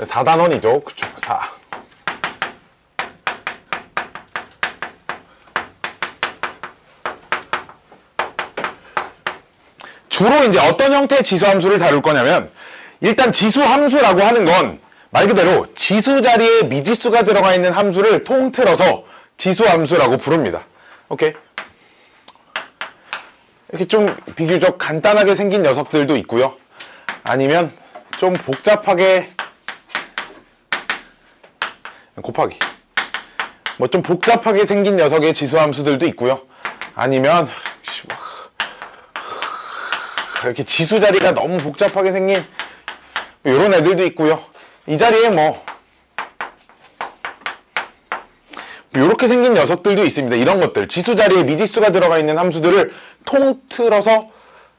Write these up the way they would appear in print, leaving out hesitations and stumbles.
4단원이죠. 그쵸, 4. 주로 이제 어떤 형태의 지수함수를 다룰 거냐면, 일단 지수함수라고 하는 건 말 그대로 지수 자리에 미지수가 들어가 있는 함수를 통틀어서 지수함수라고 부릅니다. 오케이? 이렇게 좀 비교적 간단하게 생긴 녀석들도 있고요. 아니면 좀 복잡하게 곱하기 뭐 좀 복잡하게 생긴 녀석의 지수함수들도 있고요. 아니면 이렇게 지수 자리가 너무 복잡하게 생긴 이런 애들도 있고요. 이 자리에 뭐 이렇게 생긴 녀석들도 있습니다. 이런 것들, 지수 자리에 미지수가 들어가 있는 함수들을 통틀어서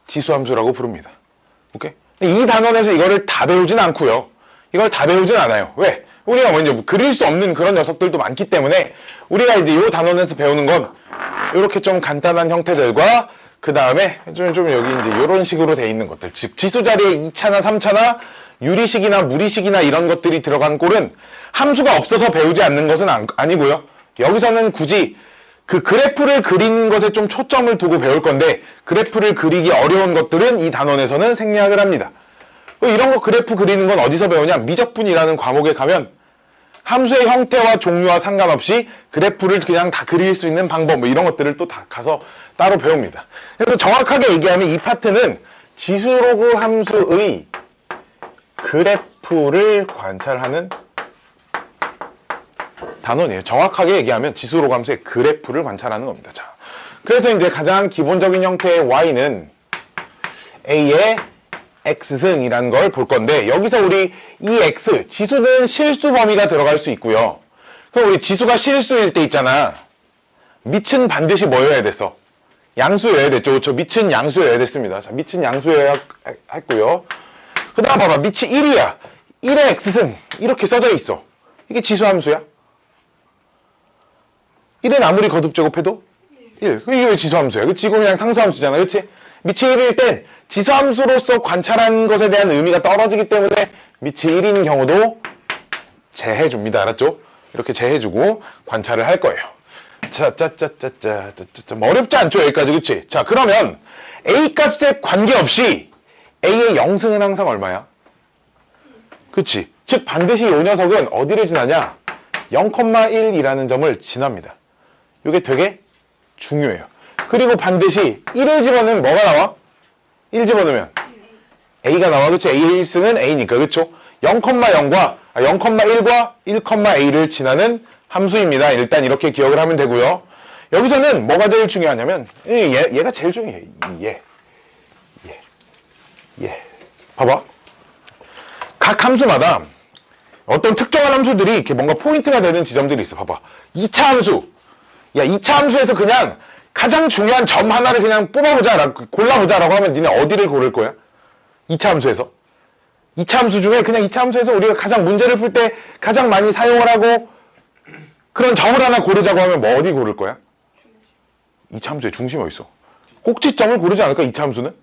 지수함수라고 부릅니다. 오케이? 이 단원에서 이거를 다 배우진 않고요. 이걸 다 배우진 않아요. 왜? 우리가 먼저 그릴 수 없는 그런 녀석들도 많기 때문에 우리가 이제 이 단원에서 배우는 건 이렇게 좀 간단한 형태들과 그 다음에 좀 여기 이제 이런 식으로 돼 있는 것들, 즉 지수 자리에 2차나 3차나 유리식이나 무리식이나 이런 것들이 들어간 꼴은 함수가 없어서 배우지 않는 것은 아니고요. 여기서는 굳이 그 그래프를 그리는 것에 좀 초점을 두고 배울 건데, 그래프를 그리기 어려운 것들은 이 단원에서는 생략을 합니다. 이런 거 그래프 그리는 건 어디서 배우냐? 미적분이라는 과목에 가면 함수의 형태와 종류와 상관없이 그래프를 그냥 다 그릴 수 있는 방법, 뭐 이런 것들을 또 다 가서 따로 배웁니다. 그래서 정확하게 얘기하면 이 파트는 지수로그 함수의 그래프를 관찰하는 단원이에요. 정확하게 얘기하면 지수로그 함수의 그래프를 관찰하는 겁니다. 자, 그래서 이제 가장 기본적인 형태의 y는 a의 x승이라는 걸 볼 건데, 여기서 우리 이 x, 지수는 실수 범위가 들어갈 수 있고요. 그럼 우리 지수가 실수일 때 있잖아. 밑은 반드시 뭐여야 됐어? 양수여야 됐죠. 그렇죠? 밑은 양수여야 됐습니다. 자, 밑은 양수여야 했고요. 그 다음 봐봐. 밑이 1이야. 1의 x승 이렇게 써져 있어. 이게 지수함수야? 1은 아무리 거듭 제곱해도 1. 이게 왜 지수함수야? 그치? 이거 그냥 상수함수잖아. 그치? 밑이 1일 땐 지수함수로서 관찰하는 것에 대한 의미가 떨어지기 때문에 밑이 1인 경우도 제해줍니다. 알았죠? 이렇게 제해주고 관찰을 할 거예요. 뭐 어렵지 않죠? 여기까지. 그치? 자, 그러면 A 값에 관계없이 A의 영승은 항상 얼마야? 그치? 즉 반드시 이 녀석은 어디를 지나냐? 0,1이라는 점을 지납니다. 이게 되게 중요해요. 그리고 반드시 1을 집어넣으면 뭐가 나와? 1 집어넣으면 A가 나와. 그치? A의 1승은 A니까. 그쵸? 0,0과 0,1과 1,a를 지나는 함수입니다. 일단 이렇게 기억을 하면 되고요. 여기서는 뭐가 제일 중요하냐면 얘가 제일 중요해. 얘. 봐봐. 각 함수마다 어떤 특정한 함수들이 이렇게 뭔가 포인트가 되는 지점들이 있어. 봐봐. 2차 함수. 야, 2차 함수에서 그냥 가장 중요한 점 하나를 그냥 뽑아보자, 골라보자라고 하면 니네 어디를 고를 거야? 2차 함수에서. 2차 함수 중에 그냥 2차 함수에서 우리가 가장 문제를 풀 때 가장 많이 사용을 하고 그런 점을 하나 고르자고 하면 뭐 어디 고를 거야? 2차 함수의 중심이 어딨어? 꼭지점을 고르지 않을까? 2차 함수는?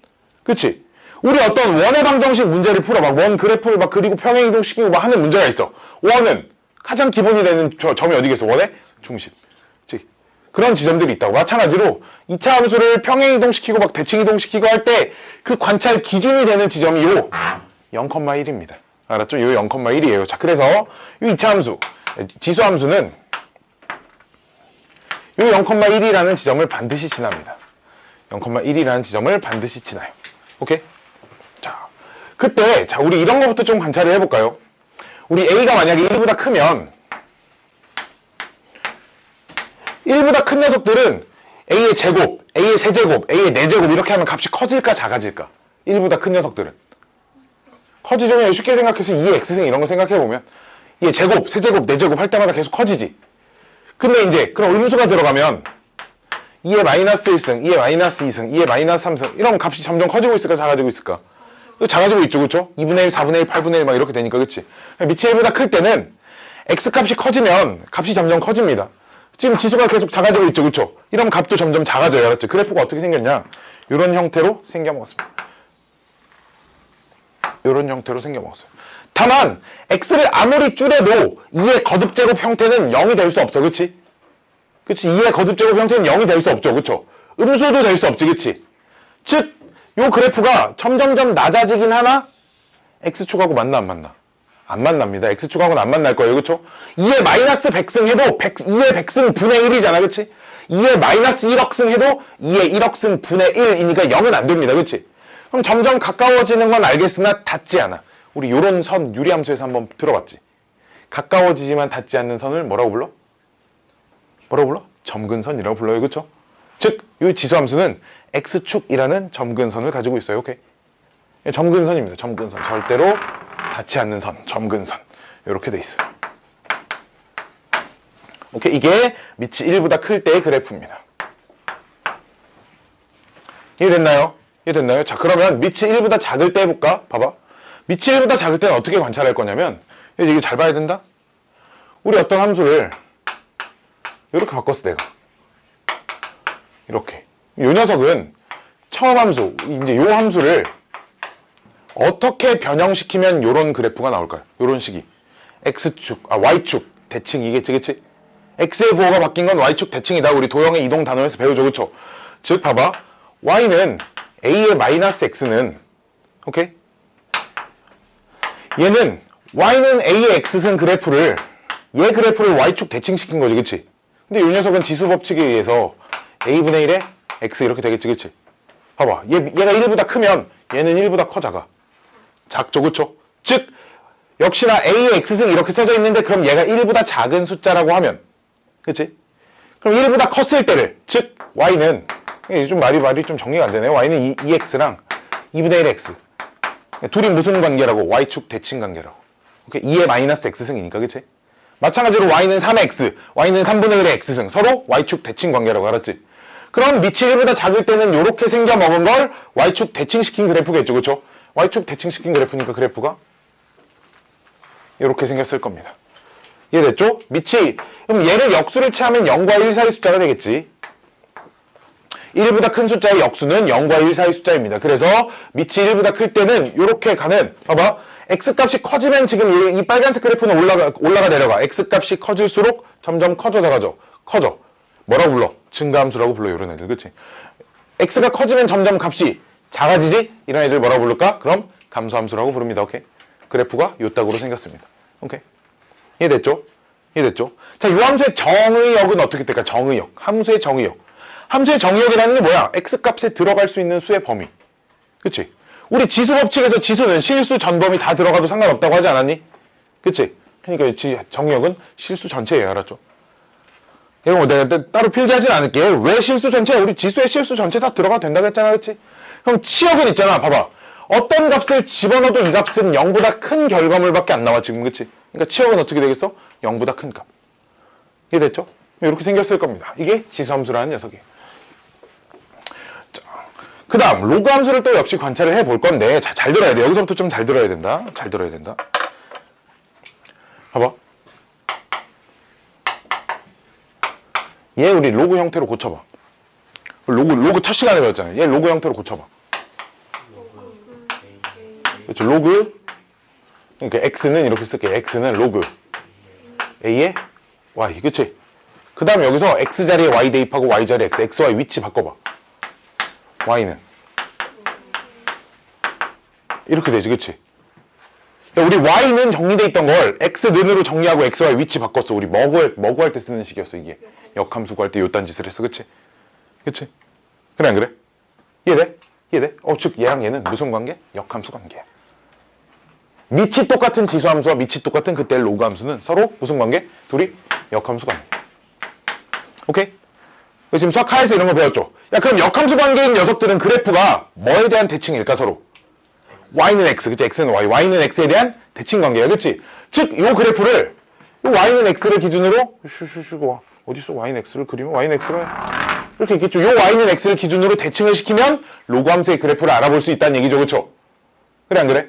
그치? 우리 어떤 원의 방정식 문제를 풀어. 막 원 그래프를 막 그리고 평행 이동시키고 막 하는 문제가 있어. 원은 가장 기본이 되는 점이 어디겠어? 원의 중심. 그치? 그런 지점들이 있다고. 마찬가지로 2차 함수를 평행 이동시키고 막 대칭 이동시키고 할 때 그 관찰 기준이 되는 지점이 요 0,1입니다. 알았죠? 요 0,1이에요. 자, 그래서 이 2차 함수, 지수 함수는 요 0,1이라는 지점을 반드시 지납니다. 0,1이라는 지점을 반드시 지나요. 오케이? 자, 그때 자 우리 이런 거부터 좀 관찰을 해볼까요? 우리 A가 만약에 1보다 크면 1보다 큰 녀석들은 A의 제곱, A의 세제곱, A의 4제곱 이렇게 하면 값이 커질까 작아질까? 1보다 큰 녀석들은 커지죠. 쉽게 생각해서 2의 x승 이런 거 생각해보면 얘 제곱, 세제곱, 4제곱 할 때마다 계속 커지지. 근데 이제 그럼 음수가 들어가면 2의 마이너스 1승, 2의 마이너스 2승, 2의 마이너스 3승 이런 값이 점점 커지고 있을까 작아지고 있을까? 작아지고 있죠. 그쵸? 2분의 1, 4분의 1, 8분의 1 막 이렇게 되니까. 그치? 밑이 1보다 클 때는 x값이 커지면 값이 점점 커집니다. 지금 지수가 계속 작아지고 있죠. 그쵸? 이러면 값도 점점 작아져요. 알았죠? 그래프가 어떻게 생겼냐? 이런 형태로 생겨먹었습니다. 이런 형태로 생겨먹었어요. 다만 x를 아무리 줄여도 2의 거듭제곱 형태는 0이 될 수 없어. 그치? 그치? 2의 거듭제곱 형태는 0이 될 수 없죠. 그쵸? 음수도 될 수 없지. 그치? 즉, 요 그래프가 점점점 낮아지긴 하나 x축하고 만나 안 만나? 안 만납니다. x축하고는 안 만날 거예요. 그쵸? 2의 마이너스 100승 해도 2의 100승 분의 1이잖아. 그치? 2의 마이너스 1억승 해도 2의 1억승 분의 1이니까 0은 안 됩니다. 그치? 그럼 점점 가까워지는 건 알겠으나 닿지 않아. 우리 요런 선 유리함수에서 한번 들어봤지? 가까워지지만 닿지 않는 선을 뭐라고 불러? 뭐라고 불러? 점근선이라고 불러요. 그쵸? 즉, 이 지수함수는 x축이라는 점근선을 가지고 있어요. 오케이? 점근선입니다. 점근선. 절대로 닿지 않는 선. 점근선. 이렇게 돼 있어요. 오케이? 이게 밑이 1보다 클 때의 그래프입니다. 이해됐나요? 이해됐나요? 자, 그러면 밑이 1보다 작을 때 해볼까? 봐봐. 밑이 1보다 작을 때는 어떻게 관찰할 거냐면, 이거 잘 봐야 된다? 우리 어떤 함수를 이렇게 바꿨어, 내가. 이렇게. 요 녀석은 처음 함수, 이제 요 함수를 어떻게 변형시키면 요런 그래프가 나올까요? 요런 식이. X축, Y축, 대칭이겠지, 그치? X의 부호가 바뀐 건 Y축 대칭이다. 우리 도형의 이동 단원에서 배우죠, 그쵸? 즉, 봐봐. Y는 A의 마이너스 X는, 오케이? 얘는, Y는 A의 X승 그래프를, 얘 그래프를 Y축 대칭시킨 거지, 그치? 근데 요 녀석은 지수 법칙에 의해서 A분의 1에 X 이렇게 되겠지, 그치? 봐봐. 얘가 1보다 크면 얘는 1보다 커, 작아. 작죠, 그쵸? 즉, 역시나 A의 X승 이렇게 써져 있는데 그럼 얘가 1보다 작은 숫자라고 하면, 그치? 그럼 1보다 컸을 때를, 즉, Y는, 좀 말이 좀 정리가 안 되네요. Y는 2X랑 2분의 1 X. 둘이 무슨 관계라고? Y축 대칭 관계라고. 오케이? 2의 마이너스 X승이니까, 그치? 마찬가지로 Y는 3X, Y는 3분의 1의 X승. 서로 Y축 대칭 관계라고, 알았지? 그럼 밑이 1보다 작을 때는 이렇게 생겨 먹은 걸 Y축 대칭시킨 그래프겠죠, 그쵸? Y축 대칭시킨 그래프니까 그래프가 이렇게 생겼을 겁니다. 이해됐죠? 밑이, 그럼 얘를 역수를 취하면 0과 1 사이 숫자가 되겠지. 1보다 큰 숫자의 역수는 0과 1 사이 숫자입니다. 그래서 밑이 1보다 클 때는 이렇게 가는, 봐봐. X값이 커지면 지금 이 빨간색 그래프는 올라가 내려가. X값이 커질수록 점점 커져 가죠. 커져. 뭐라고 불러? 증가함수라고 불러, 이런 애들. 그치? X가 커지면 점점 값이 작아지지? 이런 애들 뭐라고 부를까? 그럼 감소함수라고 부릅니다. 오케이? 그래프가 요따구로 생겼습니다. 오케이? 이해됐죠? 이해됐죠? 자, 이 함수의 정의역은 어떻게 될까? 정의역. 함수의 정의역. 함수의 정의역이라는 게 뭐야? X값에 들어갈 수 있는 수의 범위. 그치? 우리 지수 법칙에서 지수는 실수 전범위 다 들어가도 상관없다고 하지 않았니? 그치? 그러니까 정의역은 실수 전체예요. 알았죠? 이런 거 내가 따로 필기하진 않을게요. 왜 실수 전체? 우리 지수의 실수 전체 다 들어가도 된다고 했잖아. 그치? 그럼 치역은 있잖아. 봐봐. 어떤 값을 집어넣어도 이 값은 0보다 큰 결과물밖에 안 나와, 지금. 그치? 그러니까 치역은 어떻게 되겠어? 0보다 큰 값. 이해됐죠? 이렇게 생겼을 겁니다. 이게 지수함수라는 녀석이에요. 그 다음 로그 함수를 또 역시 관찰을 해볼 건데, 자, 잘 들어야 돼. 여기서부터 좀 잘 들어야 된다. 잘 들어야 된다. 봐봐. 얘 우리 로그 형태로 고쳐봐. 로그 첫 시간에 배웠잖아요. 얘 로그 형태로 고쳐봐. 그렇죠. 로그. 그러니까 x는 이렇게 쓸게. x는 로그 a의 y. 그치? 그 다음 여기서 x 자리에 y 대입하고 y 자리에 x. x, y 위치 바꿔봐. y는 이렇게 되지. 그치? 야, 우리 y는 정리돼 있던 걸 x는으로 정리하고 x, y 위치 바꿨어. 우리 머구 할 때 쓰는 식이었어. 이게 역함수 구할 때 요딴 짓을 했어. 그치? 그치? 그래 안 그래? 이해돼? 이해돼? 즉 얘랑 얘는 무슨 관계? 역함수 관계야. 밑이 똑같은 지수함수와 밑이 똑같은 그때 로그 함수는 서로 무슨 관계? 둘이 역함수 관계. 오케이? 지금 수학 하에서 이런 거 배웠죠? 야, 그럼 역함수 관계인 녀석들은 그래프가 뭐에 대한 대칭일까, 서로? y는 x, 그치? x는 y, y는 x에 대한 대칭 관계야, 그치? 즉, 요 그래프를, 요 y는 x를 기준으로, 어디서 y는 x를 그리면 y는 x가 이렇게 있겠죠? 요 y는 x를 기준으로 대칭을 시키면 로그 함수의 그래프를 알아볼 수 있다는 얘기죠, 그쵸? 그래, 안 그래?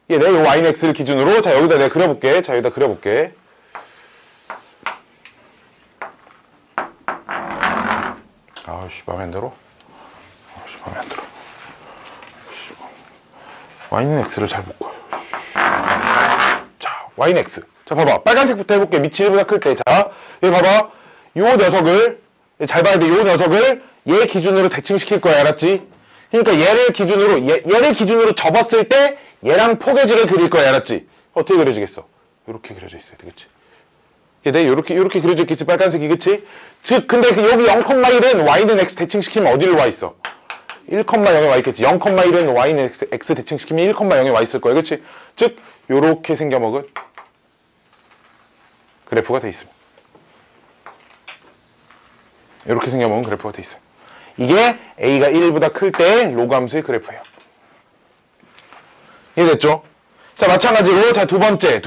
얘네, 요 y는 x를 기준으로, 자, 여기다 내가 그려볼게. 자, 여기다 그려볼게. 아씨, 마음에 안 들어? 아씨, 마음에 안 들어. y는 x를 잘 못 그려. y는 x. 자, 봐봐. 빨간색부터 해볼게. 밑이 1보다 클 때. 자, 여기 봐봐. 요 녀석을, 잘 봐야 돼. 요 녀석을 얘 기준으로 대칭시킬 거야. 알았지? 그러니까 얘를 기준으로 접었을 때 얘랑 포개지게 그릴 거야. 알았지? 어떻게 그려지겠어? 이렇게 그려져 있어야 돼. 그치? 네, 요렇게 그려져 있겠지. 빨간색이. 그치? 즉, 근데 여기 0,1은 y는 x 대칭시키면 어디로 와 있어? 1,0에 와 있겠지. 0,1은 y는 x 대칭시키면 1,0에 와 있을 거야. 그치? 즉, 요렇게 생겨먹은 그래프가 돼 있습니다. 요렇게 생겨먹은 그래프가 돼 있어요. 이게 a가 1보다 클 때 로그 함수의 그래프예요. 이해됐죠? 자, 마찬가지로, 자, 두 번째.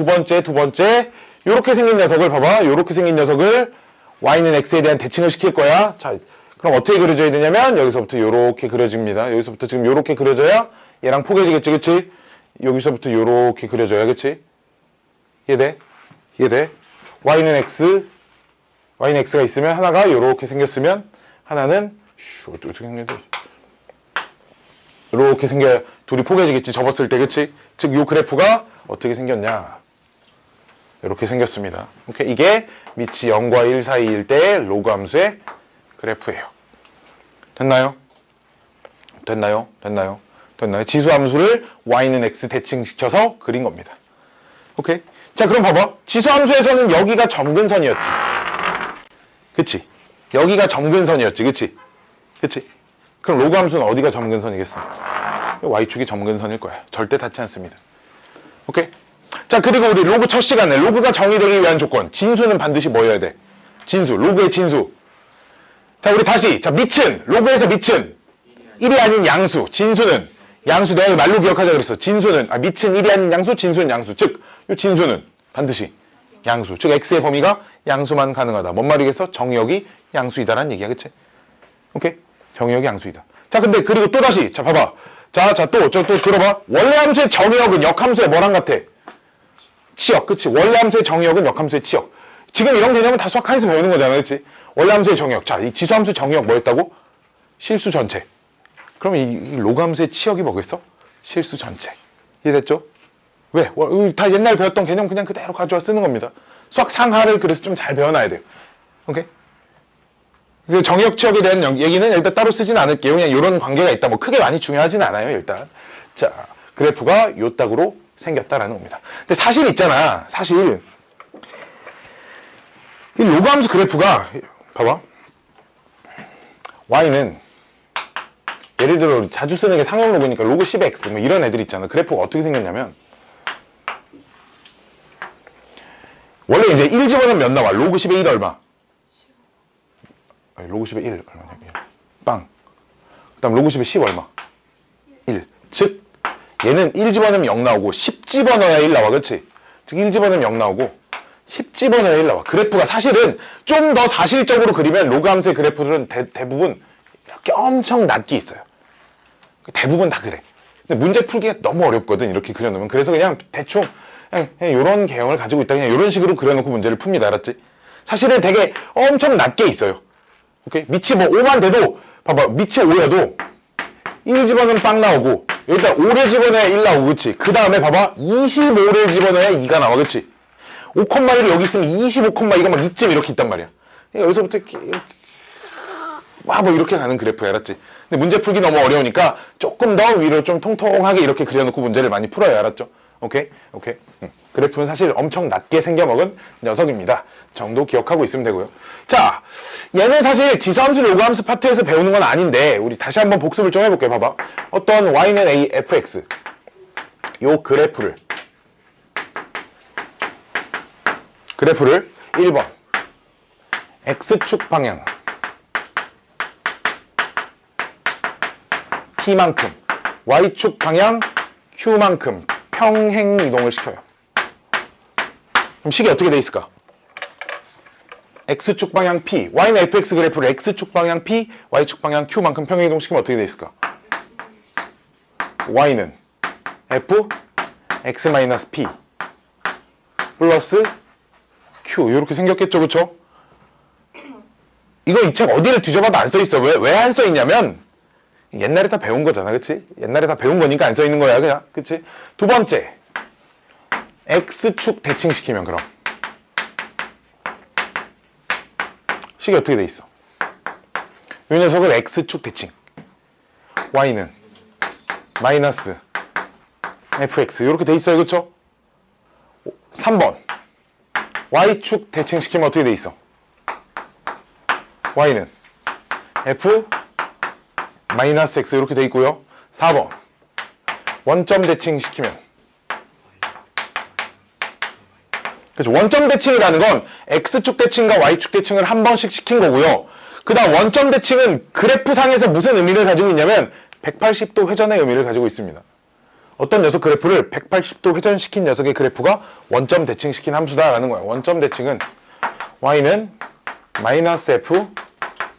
요렇게 생긴 녀석을 봐봐. 요렇게 생긴 녀석을 y는 x에 대한 대칭을 시킬 거야. 자, 그럼 어떻게 그려줘야 되냐면, 여기서부터 요렇게 그려집니다. 여기서부터 지금 요렇게 그려져야 얘랑 포개지겠지, 그치? 여기서부터 요렇게 그려줘야, 그치? 이해돼? y는 x가 있으면, 하나가 요렇게 생겼으면, 하나는, 어떻게 생겼지? 요렇게 생겨야 둘이 포개지겠지, 접었을 때, 그치? 즉, 요 그래프가 어떻게 생겼냐? 이렇게 생겼습니다. 오케이? 이게 밑이 0과 1 사이일 때 로그 함수의 그래프예요. 됐나요? 지수 함수를 y는 x 대칭시켜서 그린 겁니다. 오케이? 자, 그럼 봐봐. 지수 함수에서는 여기가 점근선이었지. 그치? 여기가 점근선이었지. 그치? 그럼 로그 함수는 어디가 점근선이겠어? y축이 점근선일 거야. 절대 닿지 않습니다. 오케이? 자, 그리고 우리 로그 첫 시간에 로그가 정의되기 위한 조건. 진수는 반드시 뭐여야 돼? 로그의 진수. 자, 우리 다시. 자, 로그에서 밑은 1이 아닌 양수. 진수는 양수. 내가 말로 기억하자 그랬어. 진수는, 밑은 1이 아닌 양수, 진수는 양수. 즉, 이 진수는 반드시 양수. 즉, x의 범위가 양수만 가능하다. 뭔 말이겠어? 정의역이 양수이다라는 얘기야. 그치? 오케이? 정의역이 양수이다. 자, 근데 그리고 또 다시. 자, 봐봐. 또 들어봐. 원래 함수의 정의역은 역함수의 뭐랑 같아? 치역, 그치? 원래 함수의 정의역은 역함수의 치역. 지금 이런 개념은 다 수학 하에서 배우는 거잖아, 그치? 원래 함수의 정의역. 자, 이 지수함수 정의역 뭐였다고? 실수 전체. 그럼 이 로그 함수의 치역이 뭐겠어? 실수 전체. 이해됐죠? 왜? 다 옛날 배웠던 개념 그냥 그대로 가져와 쓰는 겁니다. 수학 상하를 그래서 좀 잘 배워놔야 돼요. 오케이? 정의역 치역에 대한 얘기는 일단 따로 쓰진 않을게요. 그냥 이런 관계가 있다. 뭐 크게 많이 중요하진 않아요, 일단. 자, 그래프가 요 딱으로 생겼다라는 겁니다. 근데 사실 있잖아. 이 로그 함수 그래프가 봐봐. y는 예를 들어 자주 쓰는 게 상형 로그니까 로그 10의 x 뭐 이런 애들 있잖아. 그래프가 어떻게 생겼냐면 원래 이제 1 집어넣으면 몇 나와? 로그 10의 1 얼마? 로그 10의 1 얼마냐? 빵. 그 다음 로그 10의 10 얼마? 1. 즉 얘는 1 집어넣으면 0 나오고 10 집어넣어야 1 나와. 그치? 즉 1 집어넣으면 0 나오고 10 집어넣어야 1 나와. 그래프가 사실은 좀 더 사실적으로 그리면 로그 함수의 그래프들은 대부분 이렇게 엄청 낮게 있어요. 대부분 다 그래. 근데 문제 풀기가 너무 어렵거든. 이렇게 그려놓으면. 그래서 그냥 대충 그냥 이런 개형을 가지고 있다. 그냥 이런 식으로 그려놓고 문제를 풉니다. 알았지? 사실은 되게 엄청 낮게 있어요. 오케이? 밑이 뭐 5만 돼도 봐봐. 밑이 5여도 1 집어넣으면 빵 나오고 여기다 5를 집어넣어야 1 나오고. 그치? 그 다음에 봐봐. 25를 집어넣어야 2가 나와. 그치? 5,1이 여기 있으면 25,2가 막 2점 이렇게 있단 말이야. 여기서부터 이렇게 와 뭐 이렇게 가는 그래프야. 알았지? 근데 문제 풀기 너무 어려우니까 조금 더 위로 좀 통통하게 이렇게 그려놓고 문제를 많이 풀어요. 알았죠? 오케이? 그래프는 사실 엄청 낮게 생겨먹은 녀석입니다. 정도 기억하고 있으면 되고요. 자, 얘는 사실 지수함수, 로그함수 파트에서 배우는 건 아닌데 우리 다시 한번 복습을 좀 해볼게요. 봐봐. 어떤 y는 a, fx 요 그래프를 1번 x축 방향 t만큼 y축 방향 q만큼 평행 이동을 시켜요. 그럼 식이 어떻게 돼 있을까? x축 방향 p, y는 fx 그래프를 x축 방향 p, y축 방향 q만큼 평행 이동시키면 어떻게 돼 있을까? y는 f x-p 플러스 q 이렇게 생겼겠죠, 그쵸? 이거 이 책 어디를 뒤져봐도 안 써있어. 왜 안 써있냐면 옛날에 다 배운 거잖아, 그치? 옛날에 다 배운 거니까 안 써있는 거야, 그냥, 그치? 두 번째 x축 대칭시키면 그럼 식이 어떻게 돼 있어? 이 녀석을 x축 대칭, y는 마이너스 fx 이렇게 돼 있어요, 그쵸? 3번 y축 대칭시키면 어떻게 돼 있어? y는 f 마이너스 x 이렇게 돼 있고요. 4번 원점 대칭시키면, 그렇죠. 원점 대칭이라는 건 x축 대칭과 y축 대칭을 한 번씩 시킨 거고요. 그 다음 원점 대칭은 그래프상에서 무슨 의미를 가지고 있냐면 180도 회전의 의미를 가지고 있습니다. 어떤 녀석 그래프를 180도 회전시킨 녀석의 그래프가 원점 대칭시킨 함수다라는 거야. 원점 대칭은 y는 마이너스 f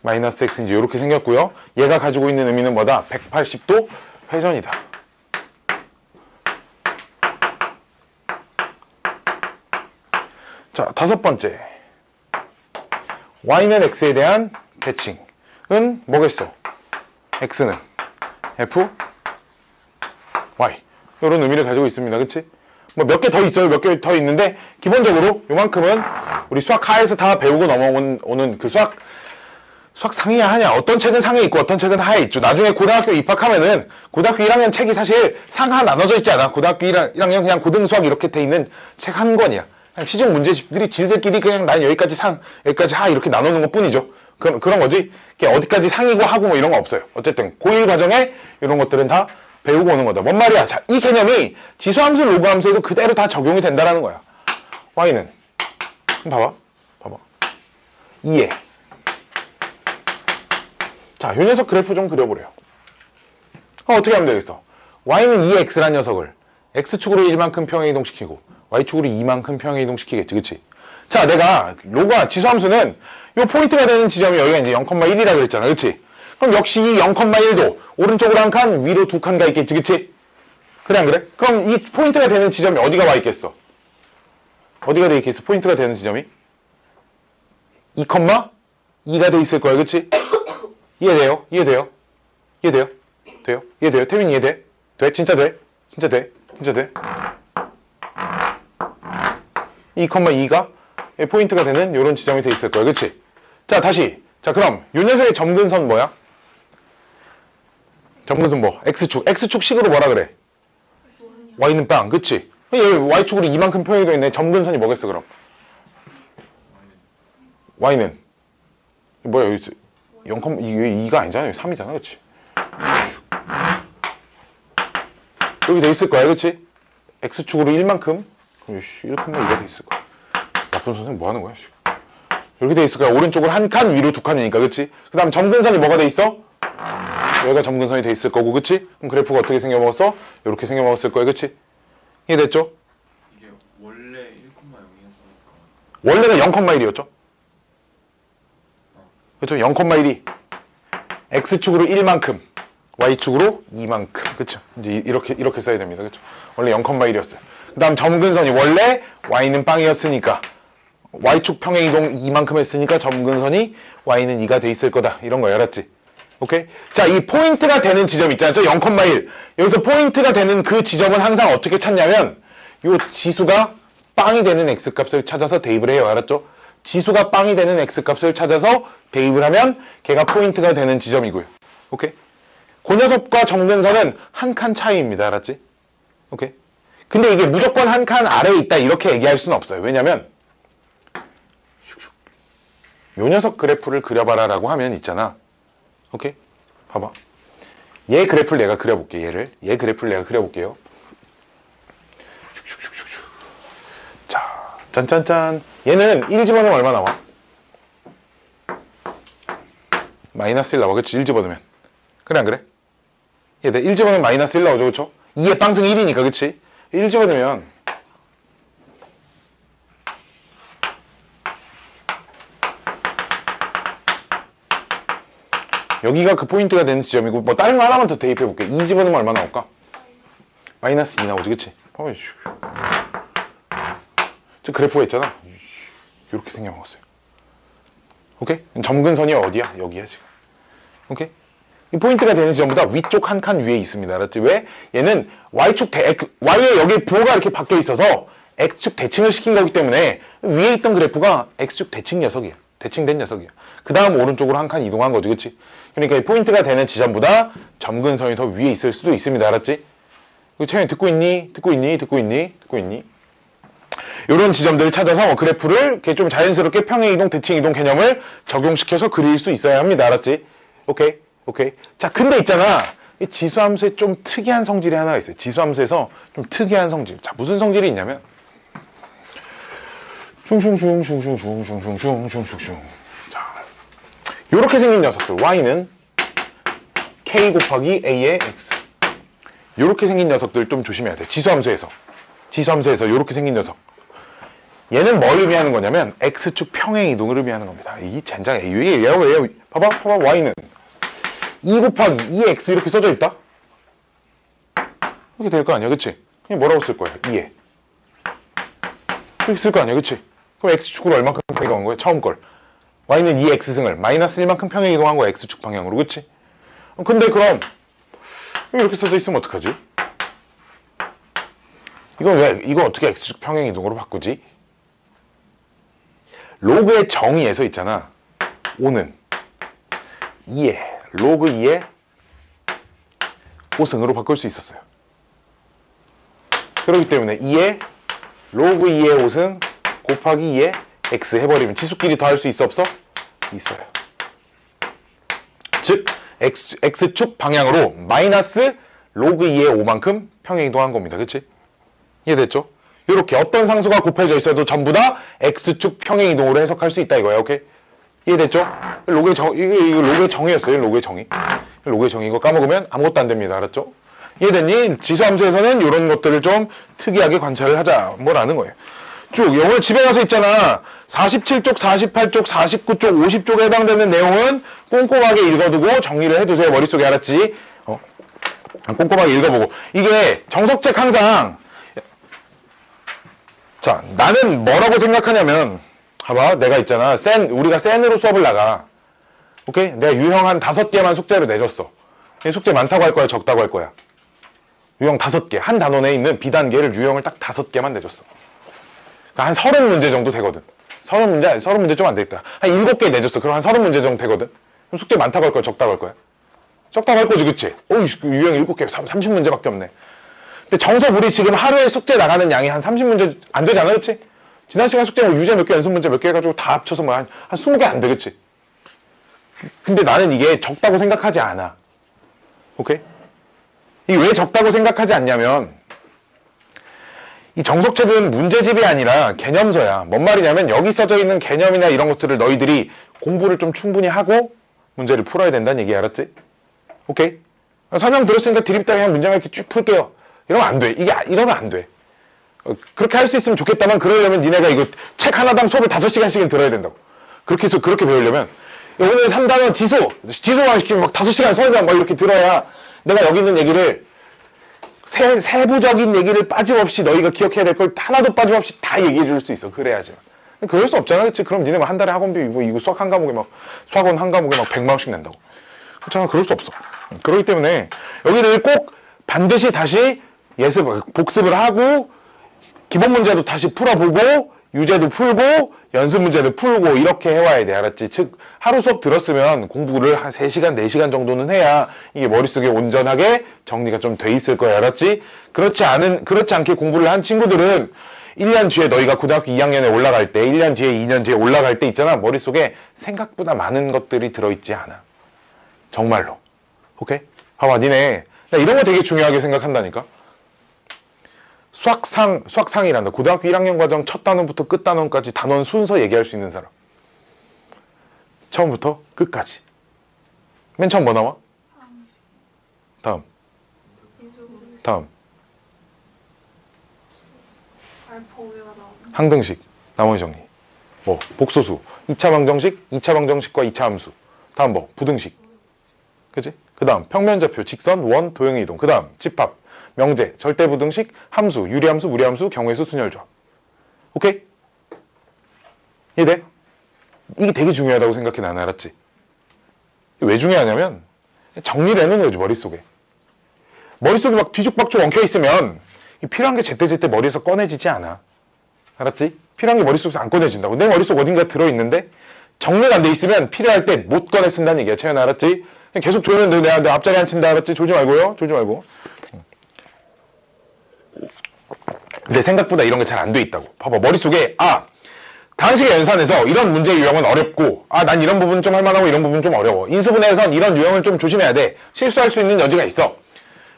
마이너스 x인지 이렇게 생겼고요. 얘가 가지고 있는 의미는 뭐다? 180도 회전이다. 자, 다섯 번째. y는 x에 대한 대칭은 뭐겠어? x는 f, y 이런 의미를 가지고 있습니다. 그치? 뭐 몇 개 더 있어요. 몇 개 더 있는데 기본적으로 요만큼은 우리 수학 하에서 다 배우고 넘어오는 그 수학 상이야 하냐? 어떤 책은 상에 있고 어떤 책은 하에 있죠. 나중에 고등학교 입학하면은 고등학교 1학년 책이 사실 상하 나눠져 있지 않아. 고등학교 1학년 그냥 고등수학 이렇게 돼 있는 책 한 권이야. 그냥 시중 문제집들이 지들끼리 그냥 난 여기까지 상, 여기까지 하 이렇게 나누는 것 뿐이죠. 그런 거지. 어디까지 상이고 하고 뭐 이런 거 없어요. 어쨌든 고1 과정에 이런 것들은 다 배우고 오는 거다. 뭔 말이야? 자, 이 개념이 지수함수, 로그함수에도 그대로 다 적용이 된다라는 거야. y는 봐봐. 2에 자, 요 녀석 그래프 좀 그려보래요. 어떻게 하면 되겠어? y는 2x란 녀석을 x축으로 1만큼 평행 이동시키고 y축으로 2만큼 평행 이동시키겠지, 그치? 자, 내가 로그와 지수함수는 요 포인트가 되는 지점이 여기가 이제 0,1이라 그랬잖아, 그치? 그럼 역시 이 0,1도 오른쪽으로 한 칸, 위로 두 칸 가 있겠지, 그치? 그래, 안 그래? 그럼 이 포인트가 되는 지점이 어디가 와 있겠어? 어디가 돼 있겠어? 포인트가 되는 지점이? 2,2가 돼 있을 거야, 그치? 이해돼요? 이해돼요? 이해돼요? 돼요? 이해돼요? 태민이 이해돼? 돼? 진짜 돼? 진짜 돼? 진짜 돼? 2,2가 포인트가 되는 요런 지점이 돼 있을 거야, 그치? 자, 다시. 자, 그럼 요 녀석의 점근선 뭐야? 점근선 뭐? x축 식으로 뭐라 그래? y는 빵, 그치? 얘 y축으로 이만큼 평행이 돼 있네. 점근선이 뭐겠어, 그럼? y는 뭐야, 여기 2가 아니잖아. 여기 3이잖아, 그치? 여기 돼 있을 거야, 그치? x축으로 1만큼 1,2가 돼 있을 거야. 나쁜 선생님 뭐 하는 거야? 이렇게 돼 있을 거야. 오른쪽으로 한 칸, 위로 두 칸이니까, 그치? 그 다음 점근선이 뭐가 돼 있어? 여기가 점근선이 돼 있을 거고, 그치? 그럼 그래프가 어떻게 생겨먹었어? 이렇게 생겨먹었을 거야, 그치? 이해됐죠? 이게 원래 1,0이었으니까 원래는 0,1이었죠? 그렇죠? 0,1이 x축으로 1만큼, y축으로 2만큼, 그렇죠? 이제 이렇게 써야 됩니다, 그렇죠? 원래 0,1이었어요. 그 다음 점근선이 원래 y는 빵이었으니까 y축 평행 이동 2만큼 했으니까 점근선이 y는 2가 돼 있을 거다. 이런 거 알았지? 오케이? 자, 이 포인트가 되는 지점 있잖아요. 0,1. 여기서 포인트가 되는 그 지점은 항상 어떻게 찾냐면 요 지수가 빵이 되는 x값을 찾아서 대입을 해요. 알았죠? 지수가 빵이 되는 x값을 찾아서 대입을 하면 걔가 포인트가 되는 지점이고요. 오케이? 그 녀석과 점근선은 한 칸 차이입니다. 알았지? 오케이? 근데 이게 무조건 한 칸 아래에 있다 이렇게 얘기할 수는 없어요. 왜냐면 요 녀석 그래프를 그려봐라 라고 하면 있잖아. 오케이? 봐봐. 얘 그래프를 내가 그려볼게. 얘 그래프를 내가 그려볼게요. 자, 짠짠짠. 얘는 1 집어넣으면 얼마 나와? 마이너스 1 나와. 그치? 1 집어넣으면. 그래 안 그래? 얘들 1 집어넣으면 마이너스 1 나오죠. 그쵸? 2의 빵승 1이니까 그치? 1 집어넣으면 여기가 그 포인트가 되는 지점이고 뭐 다른 거 하나만 더 대입해 볼게. 2 집어넣으면 얼마 나올까? 마이너스 2 나오지, 그치? 저 그래프가 있잖아. 이렇게 생겨먹었어요. 오케이? 점근선이 어디야? 여기야 지금. 오케이? 이 포인트가 되는 지점보다 위쪽 한 칸 위에 있습니다. 알았지? 왜? 얘는 y축 y에 여기 부호가 이렇게 바뀌어 있어서 X축 대칭을 시킨 거기 때문에 위에 있던 그래프가 X축 대칭 녀석이야. 대칭된 녀석이야. 그 다음 오른쪽으로 한 칸 이동한 거지, 그치? 그러니까 이 포인트가 되는 지점보다 점근선이 더 위에 있을 수도 있습니다. 알았지? 채연이 듣고 있니? 듣고 있니? 듣고 있니? 듣고 있니? 이런 지점들을 찾아서 그래프를 이렇게 좀 자연스럽게 평행이동, 대칭이동 개념을 적용시켜서 그릴 수 있어야 합니다. 알았지? 오케이? 오케이? 자, 근데 있잖아. 이 지수함수에 좀 특이한 성질이 하나가 있어요. 지수함수에서 좀 특이한 성질. 자, 무슨 성질이 있냐면 슝슝슝슝슝슝슝슝슝슝슝. 자, 요렇게 생긴 녀석들. y는 k 곱하기 a의 x. 요렇게 생긴 녀석들 좀 조심해야 돼. 지수함수에서. 지수함수에서 요렇게 생긴 녀석. 얘는 뭘 의미하는 거냐면 x축 평행 이동을 의미하는 겁니다. 이 젠장 얘가 왜 봐봐 y는 2 곱하기 2x 이렇게 써져 있다. 이렇게 될 거 아니야, 그치? 그냥 뭐라고 쓸 거야? 2에 이렇게 쓸 거 아니야, 그치? 그럼 x축으로 얼마큼 평행 이동한 거야? 처음 걸 y는 2x승을 마이너스 1만큼 평행 이동한 거야, x축 방향으로, 그치? 근데 그럼 이렇게 써져 있으면 어떡하지? 이거 어떻게 x축 평행 이동으로 바꾸지? 로그의 정의에서 있잖아. 5는 2에 로그 2에 5승으로 바꿀 수 있었어요. 그렇기 때문에 2에 로그 2의 5승 곱하기 2의 x 해버리면 지수끼리 더할 수 있어, 없어? 있어요. 즉 x축 방향으로 마이너스 로그 2의 5만큼 평행 이동한 겁니다. 그치? 이해됐죠? 이렇게 어떤 상수가 곱해져 있어도 전부 다 x축 평행 이동으로 해석할 수 있다 이거야. 오케이? 이해됐죠? 로그의 이거 로그의 정의였어요. 로그의 정의. 로그의 정의 이거 까먹으면 아무것도 안 됩니다. 알았죠? 이해됐니? 지수함수에서는 이런 것들을 좀 특이하게 관찰을 하자. 뭐라는 거예요. 쭉 오늘 집에 가서 있잖아. 47쪽, 48쪽, 49쪽, 50쪽에 해당되는 내용은 꼼꼼하게 읽어두고 정리를 해두세요. 머릿속에. 알았지? 꼼꼼하게 읽어보고. 이게 정석책 항상 자, 나는 뭐라고 생각하냐면 봐봐, 내가 있잖아. 우리가 센으로 수업을 나가. 오케이? 내가 유형 한 5개만 숙제로 내줬어. 숙제 많다고 할 거야, 적다고 할 거야? 유형 5개. 한 단원에 있는 B단계를 유형을 딱 5개만 내줬어. 그러니까 한 30문제 정도 되거든. 30문제 좀 안 되겠다. 한 7개 내줬어. 그럼 한 30문제 정도 되거든. 그럼 숙제 많다고 할 거야, 적다고 할 거야? 적다고 할 거지, 그치? 유형 7개, 30문제밖에 없네. 근데 정석 우리 지금 하루에 숙제 나가는 양이 한 30문제 안 되잖아, 그치? 지난 시간 숙제 뭐 유제 몇 개, 연습 문제 몇 개 해가지고 다 합쳐서 뭐 한 20개 안 돼, 그치? 근데 나는 이게 적다고 생각하지 않아. 오케이? 이게 왜 적다고 생각하지 않냐면 이 정석책은 문제집이 아니라 개념서야. 뭔 말이냐면 여기 써져 있는 개념이나 이런 것들을 너희들이 공부를 좀 충분히 하고 문제를 풀어야 된다는 얘기 알았지? 오케이? 설명 들었으니까 드립다 그냥 문제만 이렇게 쭉 풀게요. 이러면 안 돼. 이러면 안 돼. 그렇게 할 수 있으면 좋겠다만 그러려면 니네가 이거 책 하나당 수업을 5시간씩은 들어야 된다고. 그렇게 배우려면 오늘 3단원 지수만 시키면 막 5시간 설명 막 이렇게 들어야 내가 여기 있는 얘기를 세부적인 얘기를 빠짐없이 너희가 기억해야 될 걸 하나도 빠짐없이 다 얘기해 줄 수 있어. 그래야지만. 그럴 수 없잖아. 그치? 그럼 니네 한 달에 학원비 뭐 이거 수학 한 과목에 막 100만 원씩 낸다고. 그렇잖아. 그럴 수 없어. 그렇기 때문에 여기를 꼭 반드시 다시 복습을 하고 기본 문제도 다시 풀어보고 유제도 풀고 연습 문제도 풀고 이렇게 해와야 돼. 알았지? 즉 하루 수업 들었으면 공부를 한 3시간, 4시간 정도는 해야 이게 머릿속에 온전하게 정리가 좀 돼 있을 거야. 알았지? 그렇지 않게 공부를 한 친구들은 1년 뒤에 너희가 고등학교 2학년에 올라갈 때 1년 뒤에 2년 뒤에 올라갈 때 있잖아. 머릿속에 생각보다 많은 것들이 들어있지 않아. 정말로. 오케이? 봐봐 니네 나 이런 거 되게 중요하게 생각한다니까. 수학상이란다. 고등학교 1학년 과정 첫 단원부터 끝 단원까지 단원 순서 얘기할 수 있는 사람. 처음부터 끝까지. 맨 처음 뭐 나와? 다음. 항등식. 나머지 정리. 뭐 복소수. 2차 방정식, 2차 방정식과 2차 함수. 다음 뭐 부등식. 그치? 그 다음 평면좌표, 직선, 원, 도형의 이동. 그 다음 집합, 명제, 절대부등식, 함수, 유리함수, 무리함수, 경우의 수, 순열조합. 오케이? 이해돼? 이게 되게 중요하다고 생각해. 나는. 알았지? 왜 중요하냐면 정리를 해놓는 거지. 머릿속에 막 뒤죽박죽 엉켜 있으면 필요한 게 제때제때 머리에서 꺼내지지 않아. 알았지? 필요한 게 머릿속에서 안 꺼내진다고. 내 머릿속 어딘가 들어있는데 정리가 안 돼 있으면 필요할 때 못 꺼내 쓴다는 얘기야. 채연아, 알았지? 그냥 계속 졸면 내 앞자리 안 친다, 알았지? 졸지 말고요. 졸지 말고. 근데 생각보다 이런 게 잘 안 돼 있다고. 봐봐, 머릿속에 다항식의 연산에서 이런 문제 유형은 어렵고 난 이런 부분 좀 할만하고 이런 부분 좀 어려워. 인수분해에선 이런 유형을 좀 조심해야 돼. 실수할 수 있는 여지가 있어.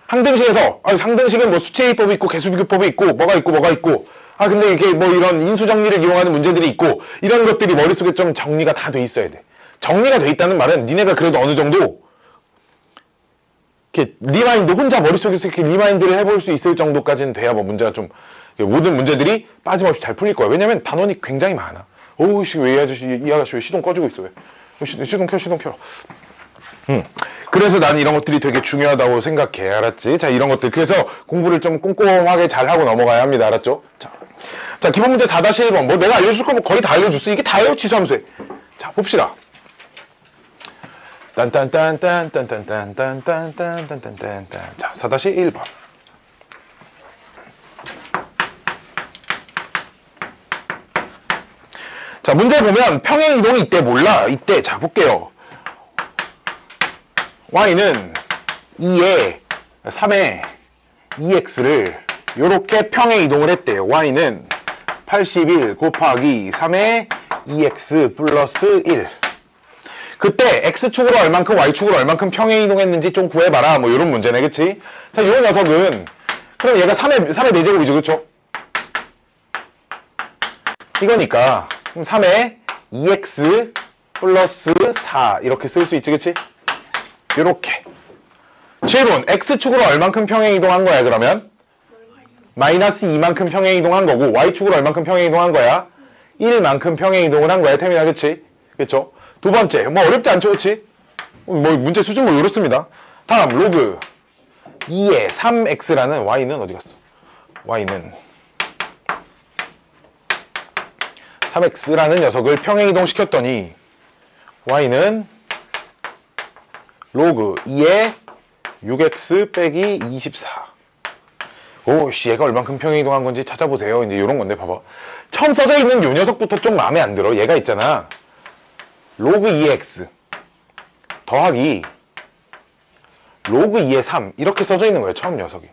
항등식에서 항등식은 뭐 수체이법이 있고 개수비교법이 있고 뭐가 있고 근데 이게 뭐 이런 인수정리를 이용하는 문제들이 있고 이런 것들이 머릿속에 좀 정리가 다 돼 있어야 돼. 정리가 돼 있다는 말은 니네가 그래도 어느 정도 이렇게 리마인드, 혼자 머릿속에서 이렇게 리마인드를 해볼 수 있을 정도까지는 돼야 뭐 문제가 좀, 모든 문제들이 빠짐없이 잘 풀릴 거야. 왜냐면 단원이 굉장히 많아. 왜 이 아저씨 왜 시동 꺼지고 있어? 왜? 시동 켜. 그래서 나는 이런 것들이 되게 중요하다고 생각해. 알았지? 자, 이런 것들. 그래서 공부를 좀 꼼꼼하게 잘 하고 넘어가야 합니다. 알았죠? 자, 기본 문제 4-1번. 뭐 내가 알려줄 거면 거의 다 알려줬어. 이게 다예요, 지수함수에. 자, 봅시다. 딴딴딴딴딴딴딴딴딴딴딴딴딴. 자, 4-1번. 자, 문제 보면 평행 이동이 이때 몰라. 이때. 자, 볼게요. y는 2에 3에 2x를 요렇게 평행 이동을 했대요. y는 81 곱하기 3에 2x 플러스 1. 그때 x축으로 얼만큼 y축으로 얼만큼 평행 이동했는지 좀 구해봐라. 뭐 이런 문제네. 그치? 자, 요 녀석은 그럼 얘가 3의 4제곱이죠. 그쵸? 이거니까 그럼 3에 2x 플러스 4 이렇게 쓸 수 있지. 그치? 요렇게. 질문. x축으로 얼만큼 평행 이동한 거야 그러면? 마이너스 2만큼 평행 이동한 거고 y축으로 얼만큼 평행 이동한 거야? 1만큼 평행 이동을 한 거야. 태민아, 그치? 그쵸? 두 번째. 뭐 어렵지 않죠? 그치? 뭐 문제 수준 뭐 이렇습니다. 다음 로그 2에 3x라는 y는 어디 갔어? y는 3x라는 녀석을 평행 이동시켰더니 y는 로그 2에 6x 빼기 24. 오씨, 얘가 얼만큼 평행 이동한 건지 찾아보세요. 이제 이런 건데 봐봐. 처음 써져 있는 요 녀석부터 좀 마음에 안 들어. 얘가 있잖아. 로그 2의 x 더하기 로그 2의 3 이렇게 써져 있는 거예요. 처음 녀석이.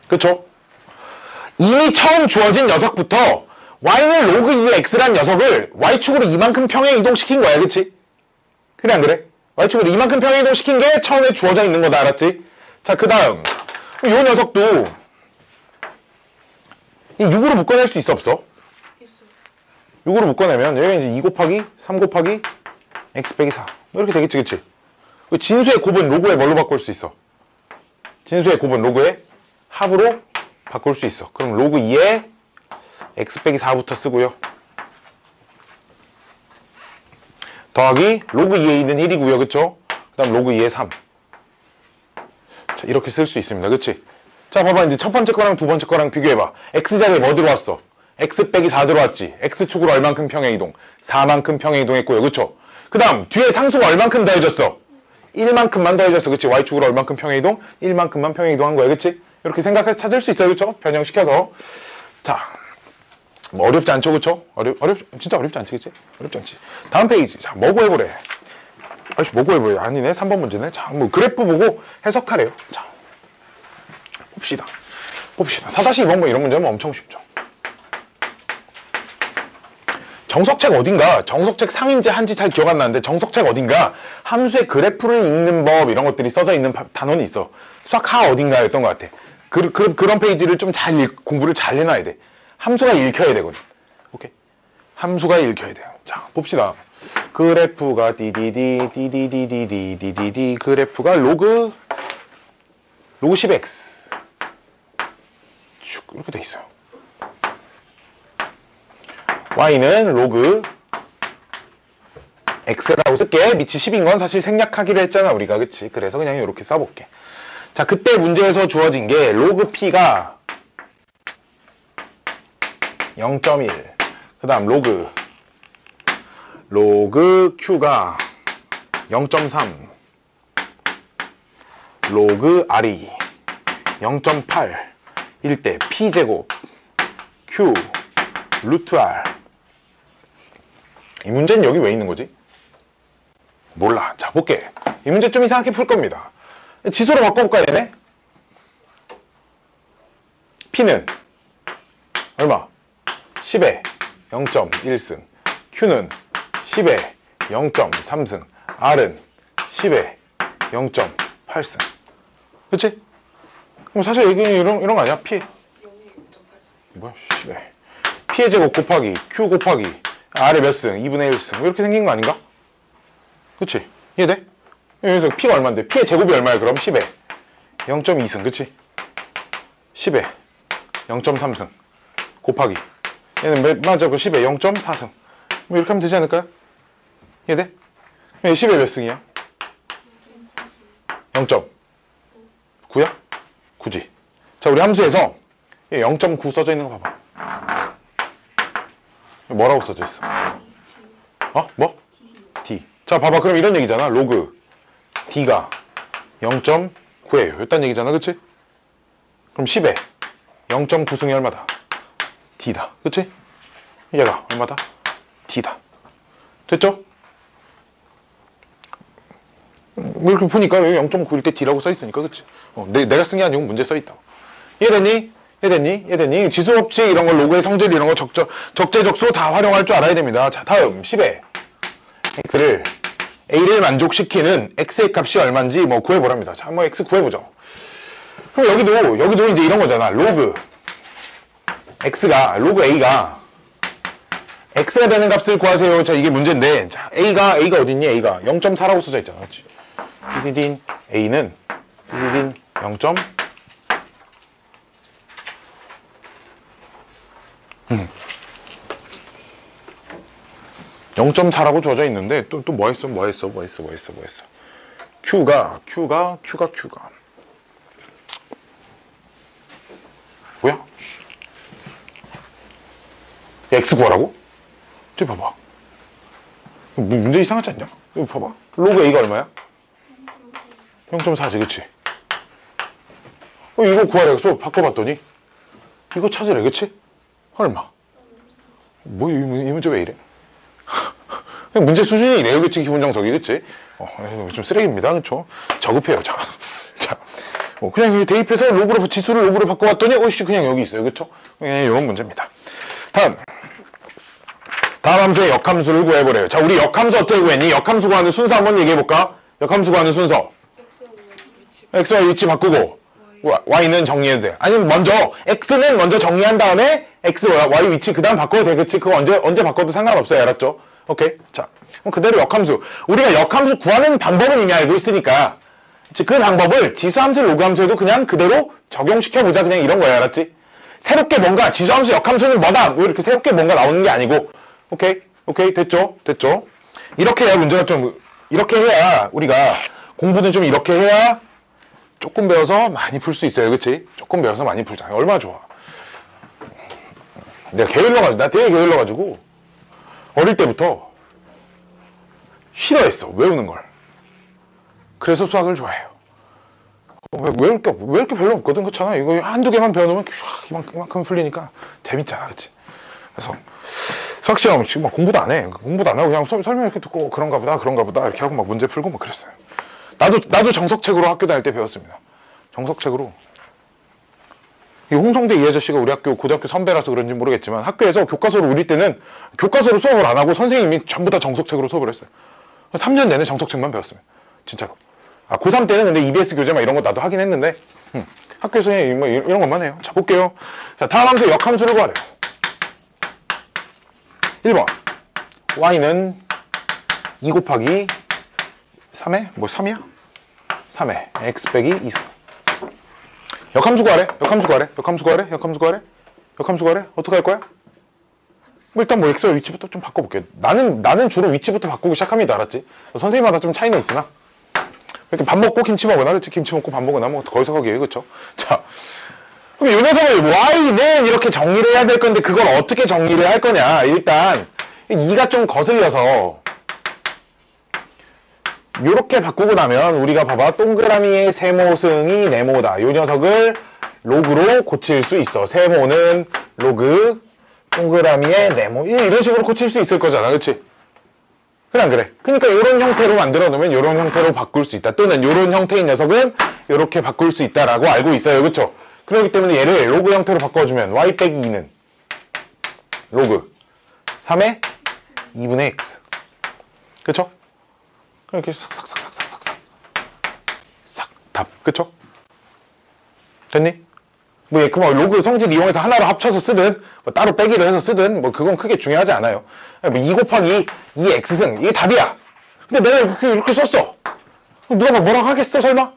그쵸? 이미 처음 주어진 녀석부터 y는 로그 2의 x란 녀석을 y축으로 이만큼 평행 이동시킨 거야. 그치? 그래 안 그래? y축으로 이만큼 평행 이동시킨 게 처음에 주어져 있는 거다. 알았지? 자, 그 다음 이 녀석도 이 6으로 묶어낼 수 있어 없어? 6으로 묶어내면 여기 이제 2 곱하기 3 곱하기 x 빼기 4 이렇게 되겠지. 그치? 진수의 곱은 로그에 뭘로 바꿀 수 있어? 진수의 곱은 로그의 합으로 바꿀 수 있어. 그럼 로그 2에 x 빼기 4부터 쓰고요. 더하기 로그 2의 2는 1이고요. 그쵸? 그 다음 로그 2의 3. 자, 이렇게 쓸 수 있습니다. 그치? 자, 봐봐. 이제 첫 번째 거랑 두 번째 거랑 비교해봐. x자리에 뭐 들어왔어? x 빼기 4 들어왔지. x축으로 얼만큼 평행 이동? 4만큼 평행 이동했고요. 그쵸? 그 다음 뒤에 상수가 얼만큼 더해졌어? 1만큼만 더해졌어. 그치? y축으로 얼만큼 평행 이동? 1만큼만 평행 이동한 거야. 그치? 이렇게 생각해서 찾을 수 있어요. 그쵸? 변형시켜서. 자, 뭐 어렵지 않죠? 그쵸? 진짜 어렵지 않지? 그치? 어렵지 않지? 다음 페이지. 자, 뭐 구해보래? 아이씨, 뭐 구해보래? 아니네. 3번 문제네. 자, 뭐 그래프 보고 해석하래요. 자, 봅시다. 4-2번 뭐 이런 문제는 엄청 쉽죠. 정석책 어딘가, 정석책 상인지 한지 잘 기억 안 나는데 정석책 어딘가 함수의 그래프를 읽는 법 이런 것들이 써져 있는 단원이 있어. 수학 하 어딘가였던 것 같아. 그런 페이지를 좀 공부를 잘 해놔야 돼. 함수가 읽혀야 되거든. 오케이? 함수가 읽혀야 돼요. 자, 봅시다. 그래프가 디디디 그래프가 로그 10x 쭉 이렇게 돼 있어요. y는 로그 x라고 쓸게. 밑이 10인 건 사실 생략하기로 했잖아 우리가. 그치? 그래서 그냥 이렇게 써볼게. 자, 그때 문제에서 주어진 게 로그 p가 0.1 그 다음 로그 q가 0.3 로그 r이 0.8 1대 P제곱 Q 루트 R. 이 문제는 여기 왜 있는 거지? 몰라. 자, 볼게. 이 문제 좀 이상하게 풀 겁니다. 지수로 바꿔볼까, 얘네? P는 얼마? 10에 0.1승. Q는 10에 0.3승. R은 10에 0.8승. 그치? 그럼 사실 이게 이런 거 아니야? P. 뭐야, 10에. P의 제곱 곱하기 Q 곱하기 R의 몇 승? 2분의 1승. 이렇게 생긴 거 아닌가? 그치? 이해돼? 여기서 P가 얼마인데? P의 제곱이 얼마야, 그럼? 10에 0.2승. 그치? 10에 0.3승. 곱하기. 얘는 맞아, 그 10에 0.4승. 뭐 이렇게 하면 되지 않을까요? 이해돼? 10에 몇 승이야? 0.9야? 9지. 자, 우리 함수에서 0.9 써져 있는 거 봐봐. 뭐라고 써져 있어? 어? 뭐? D. 자, 봐봐. 그럼 이런 얘기잖아. 로그 D가 0.9예요. 이딴 얘기잖아. 그치? 그럼 10에 0.9승이 얼마다? D다. 그치? 얘가 얼마다? D다. 됐죠? 이렇게 보니까 여기 0.9일 때 D라고 써있으니까. 그치? 내가 쓴 게 아니고 문제 써있다고. 이해됐니? 이해됐니? 지수법칙 이런 거, 로그의 성질 이런 거 적재적소 다 활용할 줄 알아야 됩니다. 자, 다음 10에 x를 a를 만족시키는 x의 값이 얼마인지 뭐 구해보랍니다. 자, 한번 x 구해보죠. 그럼 여기도 이제 이런 거잖아. 로그 a가 x가 되는 값을 구하세요. 자, 이게 문제인데, 자, a가 어딨니? a가 0.4라고 써져 있잖아. 그렇지? 디디딘 a는 디디딘 0. 0.4라고 주어져 있는데 또 뭐 했어? Q가 뭐야? X 구하라고? 저기 봐봐. 문제 이상하지 않냐? 여기 봐봐. 로그 A가 얼마야? 0.4지, 그치? 이거 구하라 해서 바꿔봤더니 이거 찾으래, 그치? 얼마? 뭐 이 문제 왜 이래? 문제 수준이 이래요, 그치? 기본 정석이, 그치? 좀 쓰레기입니다, 그쵸? 저급해요, 자. 그냥 여기 대입해서 지수를 로그로 바꿔봤더니, 그냥 여기 있어요, 그쵸? 그냥 이런 문제입니다. 다음 함수의 역함수를 구해보래요. 자, 우리 역함수 어떻게 구했니? 역함수 구하는 순서 한번 얘기해볼까? 역함수 구하는 순서. x와 위치 바꾸고, y는 정리해도 돼. 아니면 먼저, x는 먼저 정리한 다음에, x와 y 위치 그 다음 바꿔도 돼, 그치? 그거 언제 바꿔도 상관없어요, 알았죠? 오케이? 자, 그럼 그대로 역함수. 우리가 역함수 구하는 방법은 이미 알고 있으니까, 그 방법을 지수함수, 로그함수에도 그냥 그대로 적용시켜보자. 그냥 이런 거야, 알았지? 새롭게 뭔가, 지수함수, 역함수는 뭐다? 뭐 이렇게 새롭게 뭔가 나오는 게 아니고, 오케이? 됐죠? 이렇게 해야 문제가 이렇게 해야, 우리가 공부는 좀 이렇게 해야 조금 배워서 많이 풀 수 있어요, 그치? 조금 배워서 많이 풀자. 얼마나 좋아. 나 되게 게을러가지고, 어릴 때부터 싫어했어, 외우는 걸. 그래서 수학을 좋아해요. 외울 게 별로 없거든, 그렇잖아. 이거 한두 개만 배워놓으면 이만큼 풀리니까 재밌잖아, 그치? 그래서 수학 시험 지금 막 공부도 안 해. 공부도 안 하고 그냥 설명 이렇게 듣고 그런가 보다 이렇게 하고 막 문제 풀고 막 그랬어요. 나도 정석책으로 학교 다닐 때 배웠습니다. 정석책으로. 이 홍성대 이 아저씨가 우리 학교 고등학교 선배라서 그런지 모르겠지만 학교에서 교과서를 우리 때는 교과서로 수업을 안 하고 선생님이 전부 다 정석책으로 수업을 했어요. 3년 내내 정석책만 배웠어요. 진짜로. 고3 때는 근데 EBS 교재 막 이런 거 나도 하긴 했는데 학교에서 그냥 뭐 이런 것만 해요. 자, 볼게요. 자, 다음 함수 역함수를 구하래요. 1번 y는 2 곱하기 3에? 뭐 3이야? 3에 x 빼기 2승. 역함수 구하래. 어떻게 할 거야? 일단 뭐 x와 위치부터 좀 바꿔볼게요. 나는 주로 위치부터 바꾸고 시작합니다. 알았지? 선생님마다 좀 차이는 있으나 이렇게 밥 먹고 김치 먹거나, 그렇지? 김치 먹고 밥 먹거나 뭐 거기서 거기에요, 그렇죠? 자, 그럼 이 녀석을 y는 이렇게 정리를 해야 될 건데 그걸 어떻게 정리를 할 거냐? 일단 2가 좀 거슬려서 요렇게 바꾸고 나면 우리가 봐봐, 동그라미의 세모승이 네모다. 요 녀석을 로그로 고칠 수 있어. 세모는 로그, 동그라미에 네모 이런 식으로 고칠 수 있을 거잖아. 그치? 그래 안 그래? 그러니까 이런 형태로 만들어 놓으면 이런 형태로 바꿀 수 있다. 또는 이런 형태의 녀석은 이렇게 바꿀 수 있다라고 알고 있어요. 그쵸? 그렇기 때문에 얘를 로그 형태로 바꿔주면 y 빼기 2는 로그 3의 2분의 x. 그쵸? 이렇게 싹싹싹싹싹싹 싹 답. 그쵸? 됐니? 뭐 얘 그만 로그 성질 이용해서 하나로 합쳐서 쓰든 뭐 따로 빼기로 해서 쓰든 뭐 그건 크게 중요하지 않아요. 뭐 2 곱하기 2x승 이게 답이야. 근데 내가 이렇게 썼어. 그럼 누가 뭐 뭐라고 하겠어 설마?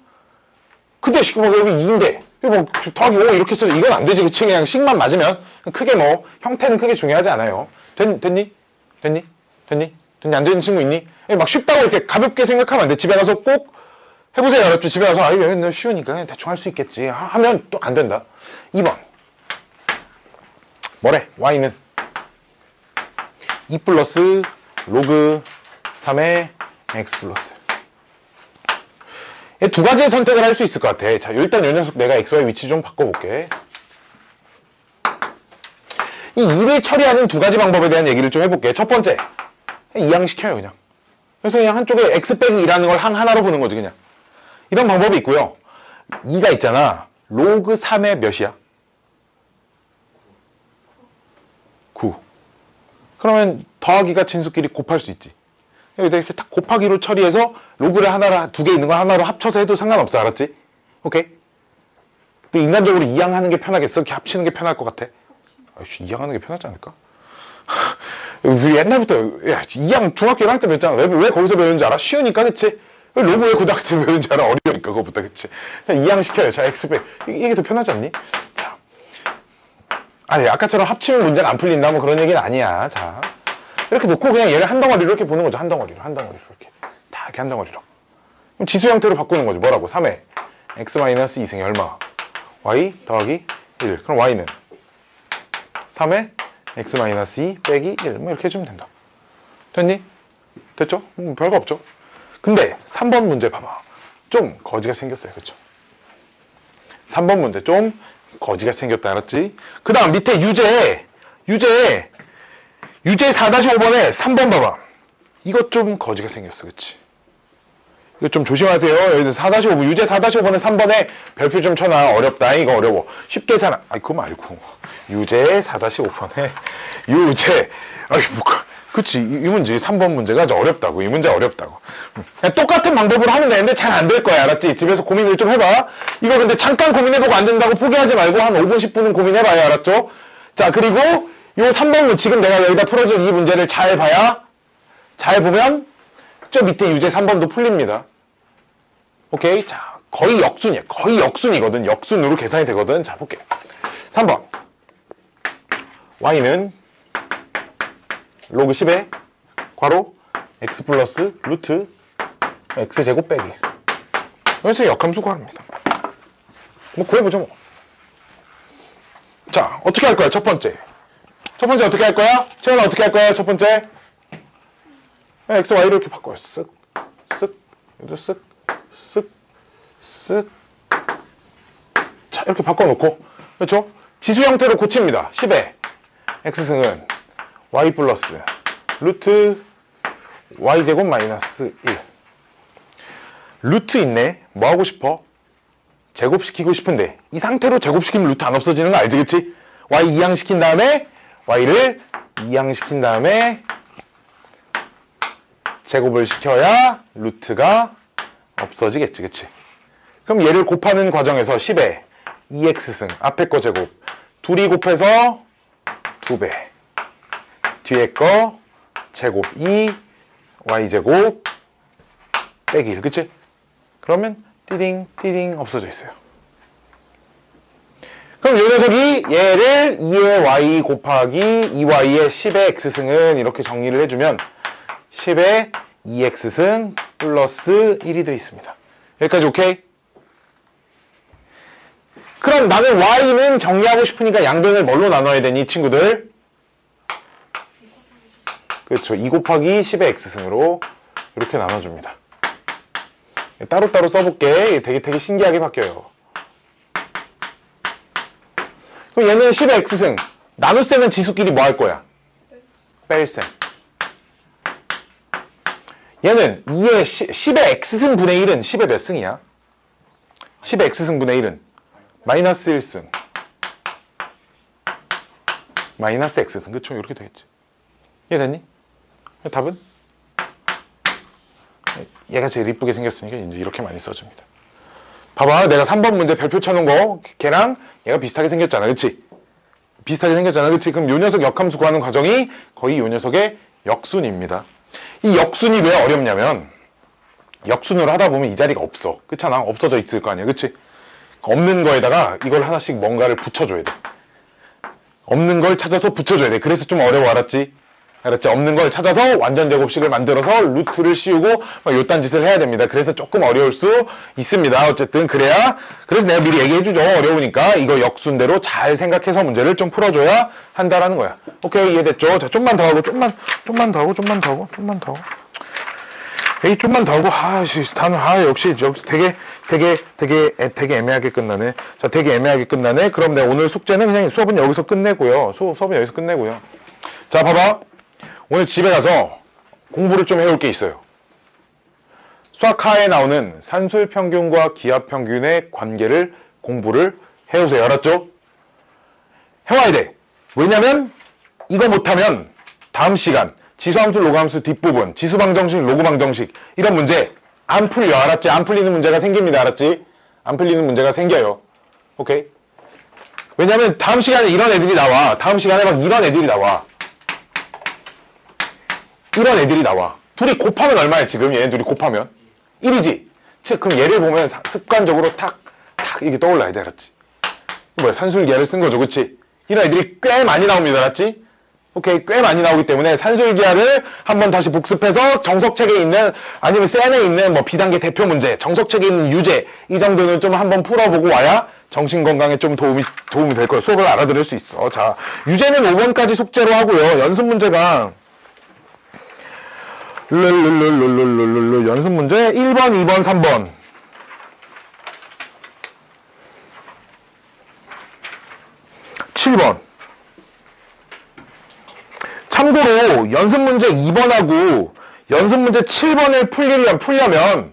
근데 뭐 여기 2인데 뭐 더하기 5 이렇게 써 이건 안 되지. 그치? 그냥 식만 맞으면 크게 뭐 형태는 크게 중요하지 않아요. 됐니? 됐니? 안 되는 친구 있니? 막 쉽다고 이렇게 가볍게 생각하면 안 돼. 집에 가서 꼭 해보세요. 알았죠? 집에 가서 아 이거 쉬우니까 그냥 대충 할 수 있겠지 하면 또 안 된다. 2번 뭐래? y는 2 플러스 로그 3의 x 플러스. 두 가지의 선택을 할 수 있을 것 같아. 자, 일단 이 녀석 내가 xy 위치 좀 바꿔볼게. 이 2를 처리하는 두 가지 방법에 대한 얘기를 좀 해볼게. 첫 번째, 이항시켜요 그냥. 그래서 그냥 한쪽에 x 빼기 2라는 걸 항 하나로 보는 거지 그냥. 이런 방법이 있고요. 2가 있잖아. 로그 3의 몇이야? 9. 그러면 더하기가 진수끼리 곱할 수 있지. 여기다 이렇게 딱 곱하기로 처리해서 로그를 하나로 두 개 있는 걸 하나로 합쳐서 해도 상관없어. 알았지? 오케이? 근데 인간적으로 이항하는 게 편하겠어? 이렇게 합치는 게 편할 것 같아? 아이씨, 이항하는 게 편하지 않을까? 우리 옛날부터 야, 이항 중학교 1학년 때 배웠잖아. 왜 거기서 배우는지 알아? 쉬우니까 그치? 로그 왜 고등학교 때 배우는지 알아? 어려우니까 그거부터 그치? 자, 이항 시켜요. 자, x 빼 이게 더 편하지 않니? 자, 아니 아까처럼 합치면 문제가 안 풀린다 뭐 그런 얘기는 아니야. 자, 이렇게 놓고 그냥 얘를 한 덩어리로 이렇게 보는 거죠. 한 덩어리로 이렇게 다 이렇게 한 덩어리로. 그럼 지수 형태로 바꾸는 거죠. 뭐라고? 3의 x-2승이 얼마? y 더하기 1. 그럼 y는 3의 x-2 빼기 1. 뭐 이렇게 해주면 된다. 됐니? 됐죠? 별거 없죠. 근데 3번 문제 봐봐. 좀 거지가 생겼어요. 그쵸? 3번 문제 좀 거지가 생겼다. 알았지? 그 다음 밑에 유제 4-5번에 3번 봐봐. 이것 좀 거지가 생겼어. 그치? 이거 좀 조심하세요. 여기 4-5번, 유제 4-5번에 3번에 별표 좀 쳐놔. 어렵다. 이거 어려워. 쉽게 잖아. 아이, 그거 말고. 유제 4-5번에 유제. 아이, 뭐가. 그치. 이 문제, 3번 문제가 어렵다고. 이 문제 어렵다고. 똑같은 방법으로 하면 되는데 잘 안 될 거야. 알았지? 집에서 고민을 좀 해봐. 이거 근데 잠깐 고민해보고 안 된다고 포기하지 말고 한 5분, 10분은 고민해봐요. 알았죠? 자, 그리고 요 3번, 지금 내가 여기다 풀어줄 이 문제를 잘 봐야, 잘 보면, 저 밑에 유제 3번도 풀립니다. 오케이? 자, 거의 역순이야. 거의 역순이거든. 역순으로 계산이 되거든. 자, 볼게. 3번. y는 로그 10에 괄호 x 플러스 루트 x제곱 빼기. 여기서 역함수 구합니다. 뭐 구해보죠 뭐. 자, 어떻게 할 거야? 첫 번째 어떻게 할 거야? 채연아 어떻게 할 거야? 첫 번째 x, y를 이렇게 바꿔요. 쓱 여기도 쓱 자, 이렇게 바꿔놓고 그렇죠? 지수 형태로 고칩니다. 10에 x승은 y 플러스 루트 y제곱 마이너스 1. 루트 있네. 뭐 하고 싶어? 제곱시키고 싶은데 이 상태로 제곱시키면 루트 안 없어지는 거 알지? 그치? y 이항시킨 다음에 y를 이항시킨 다음에 제곱을 시켜야 루트가 없어지겠지. 그치? 그럼 얘를 곱하는 과정에서 10에 2x승 앞에 거 제곱 둘이 곱해서 2배 뒤에 거 제곱 2 y제곱 빼기 1. 그치? 그러면 띠딩 없어져 있어요. 그럼 이 녀석이 얘를 2의 y 곱하기 2y의 10의 x승은 이렇게 정리를 해주면 10의 2x승 플러스 1이 되어 있습니다. 여기까지 오케이? 그럼 나는 y는 정리하고 싶으니까 양변을 뭘로 나눠야 되니 친구들? 그렇죠. 2 곱하기 10의 x승으로 이렇게 나눠줍니다. 따로따로 써볼게. 되게 신기하게 바뀌어요. 그럼 얘는 10의 x승. 나눗셈은 지수끼리 뭐 할 거야? 뺄셈. 얘는 2의 10의 x승 분의 1은 10의 몇 승이야? 10의 x승 분의 1은 마이너스 1승. 마이너스 x승. 그쵸? 이렇게 되겠지. 이해됐니? 답은? 얘가 제일 이쁘게 생겼으니까 이제 이렇게 많이 써줍니다. 봐봐. 내가 3번 문제 별표 쳐놓은 거 걔랑 얘가 비슷하게 생겼잖아. 그치? 비슷하게 생겼잖아. 그치? 그럼 요 녀석 역함수 구하는 과정이 거의 요 녀석의 역순입니다. 이 역순이 왜 어렵냐면 역순으로 하다 보면 이 자리가 없어. 그렇잖아. 없어져 있을 거 아니야. 그치? 없는 거에다가 이걸 하나씩 뭔가를 붙여줘야 돼. 없는 걸 찾아서 붙여줘야 돼. 그래서 좀 어려워. 알았지? 알았지? 없는 걸 찾아서 완전 제곱식을 만들어서 루트를 씌우고 막 요딴 짓을 해야 됩니다. 그래서 조금 어려울 수 있습니다. 어쨌든 그래야 그래서 내가 미리 얘기해주죠. 어려우니까 이거 역순대로 잘 생각해서 문제를 좀 풀어줘야 한다라는 거야. 오케이, 이해됐죠? 자, 좀만 더 하고 좀만 더 하고 좀만 더 하고 에이, 좀만 더 하고 역시 되게 애매하게 끝나네. 자, 되게 애매하게 끝나네. 그럼 내가 오늘 숙제는 그냥 수업은 여기서 끝내고요. 수업은 여기서 끝내고요. 자, 봐봐. 오늘 집에 가서 공부를 좀 해올 게 있어요. 수학하에 나오는 산술평균과 기하평균의 관계를 공부를 해오세요. 알았죠? 해와야 돼. 왜냐면 이거 못하면 다음 시간 지수함수, 로그함수 뒷부분, 지수방정식, 로그방정식 이런 문제 안 풀려. 알았지? 안 풀리는 문제가 생깁니다. 알았지? 안 풀리는 문제가 생겨요. 오케이? 왜냐면 다음 시간에 이런 애들이 나와. 다음 시간에 막 이런 애들이 나와. 이런 애들이 나와. 둘이 곱하면 얼마야 지금? 얘네 둘이 곱하면 1이지. 즉 그럼 얘를 보면 습관적으로 탁 이게 떠올라야 돼. 알았지? 뭐야, 산술기하를 쓴 거죠. 그치? 이런 애들이 꽤 많이 나옵니다. 알았지? 오케이, 꽤 많이 나오기 때문에 산술기하를 한번 다시 복습해서 정석책에 있는 아니면 센에 있는 뭐 비단계 대표 문제, 정석책에 있는 유제 이 정도는 좀 한번 풀어보고 와야 정신 건강에 좀 도움이 될 거예요. 수업을 알아들을 수 있어. 자, 유제는 5번까지 숙제로 하고요. 연습 문제가 연습 문제 1번, 2번, 3번. (7번) 참고로 연습 문제 2번하고 연습 문제 7번을 풀려면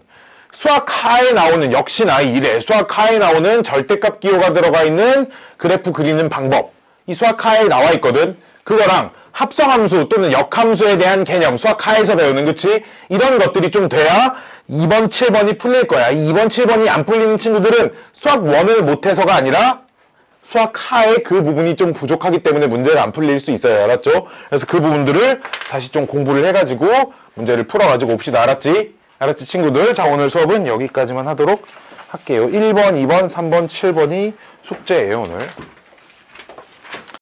수학 하에 나오는 역시나 이래 수학 하에 나오는 절대값 기호가 들어가 있는 그래프 그리는 방법 이 수학 하에 나와 있거든. 그거랑 합성함수 또는 역함수에 대한 개념 수학 하에서 배우는 그치? 이런 것들이 좀 돼야 2번, 7번이 풀릴 거야. 2번, 7번이 안 풀리는 친구들은 수학 1을 못해서가 아니라 수학 하에 그 부분이 좀 부족하기 때문에 문제가 안 풀릴 수 있어요. 알았죠? 그래서 그 부분들을 다시 좀 공부를 해가지고 문제를 풀어가지고 옵시다. 알았지? 알았지 친구들? 자, 오늘 수업은 여기까지만 하도록 할게요. 1번, 2번, 3번, 7번이 숙제예요 오늘.